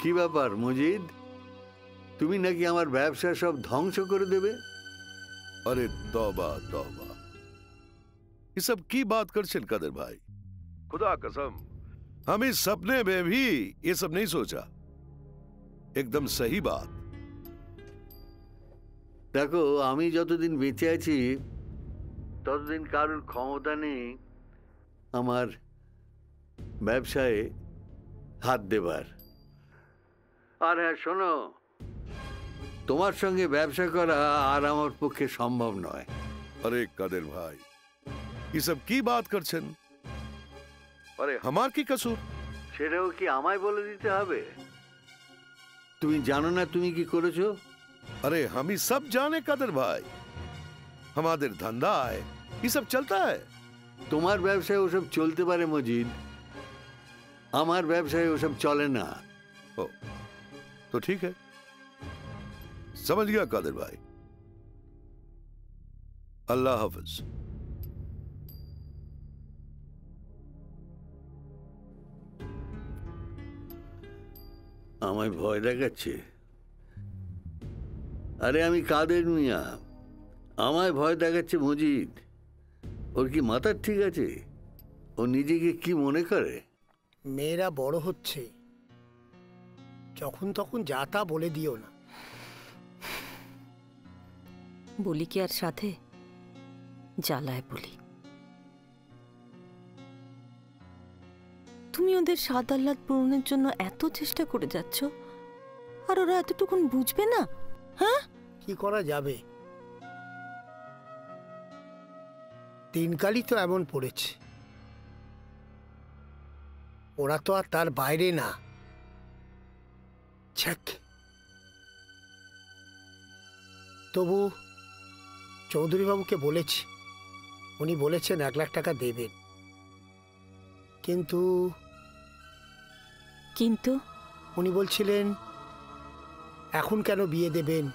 কি ব্যাপার মজিদ, তুমি নাকি আমার ব্যবসা সব ধ্বংস করে দেবে? अरे तौबा तौबा, ये सब की बात करছেন कादिर भाई? खुदा कसम हम इस सपने में भी ये सब नहीं सोचा। एकदम सही बात। দেখো, আমি যতদিন বেঁচে আছি ততদিন কারোর ক্ষমতা নেই আমার ব্যবসায় হাত দেবার। আর হ্যাঁ শোনো, তোমার সঙ্গে ব্যবসা করা আর আমার পক্ষে সম্ভব নয়। अरे कादिर भाई, ये सब की बात करছেন? अरे हमार की कसूर? সেটাও কি আমায় বলে দিতে হবে? তুমি জানো না তুমি কি করেছো? अरे हम ही सब जाने कादिर भाई, हमारे धंधा है, ये सब चलता है। তোমার ব্যবসায় ওসব চলতে পারে মজিদ, আমার ব্যবসায় ওসব চলে না। ओ, तो ठीक है, समझ गया कादिर भाई। अल्लाह हाफिज। আমায় ভয় দেখাচ্ছে? আরে আমি কাদের মিয়া, আমায় ভয় দেখাচ্ছে মজিদ? ওর কি মাথার ঠিক আছে? ও নিজেকে কি মনে করে? মেয়েরা বড় হচ্ছে, যখন তখন যা তা বলে দিও না। বলি কি আর সাথে জ্বালায় বলি। তুমি ওদের স্বাদ আহ্লাদ পূরণের জন্য এত চেষ্টা করে যাচ্ছ, আর ওরা এতটুকুন বুঝবে না? হ্যাঁ, কি করা যাবে, দিনকালই তো এমন পড়েছে। ওরা তো আর তার বাইরে না। ছ্যাক। তবু চৌধুরী বাবুকে বলেছি, উনি বলেছেন 1 লাখ টাকা দেবেন। কিন্তু কিন্তু উনি বলছিলেন এখন কেন বিয়ে দেবেন,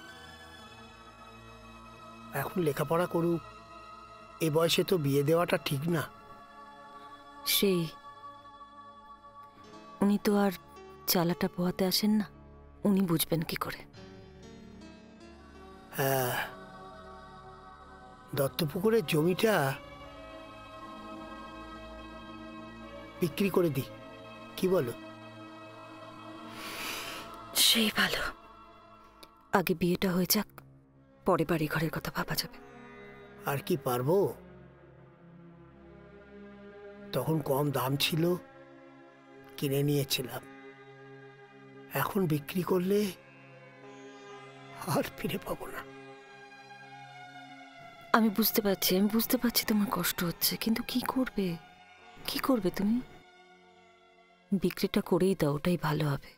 এখন লেখাপড়া করুক, এ বয়সে তো বিয়ে দেওয়াটা ঠিক না। সেই উনি তো আর চালাটা পোহাতে আসেন না, উনি বুঝবেন কি করে? হ্যাঁ, দত্তপুকুরের জমিটা বিক্রি করে দিই, কি বলো? সেই ভালো, আগে বিয়েটা হয়ে যাক, পরে বাড়ি ঘরের কথা ভাবা যাবে। আর কি পারবো, তখন কম দাম ছিল, কিনে নিয়েছিলাম। এখন বিক্রি করলে আর ফিরে পাবো না। আমি বুঝতে পারছি তোমার কষ্ট হচ্ছে, কিন্তু কি করবে তুমি? বিক্রিটা করেই দাও, ওটাই ভালো হবে।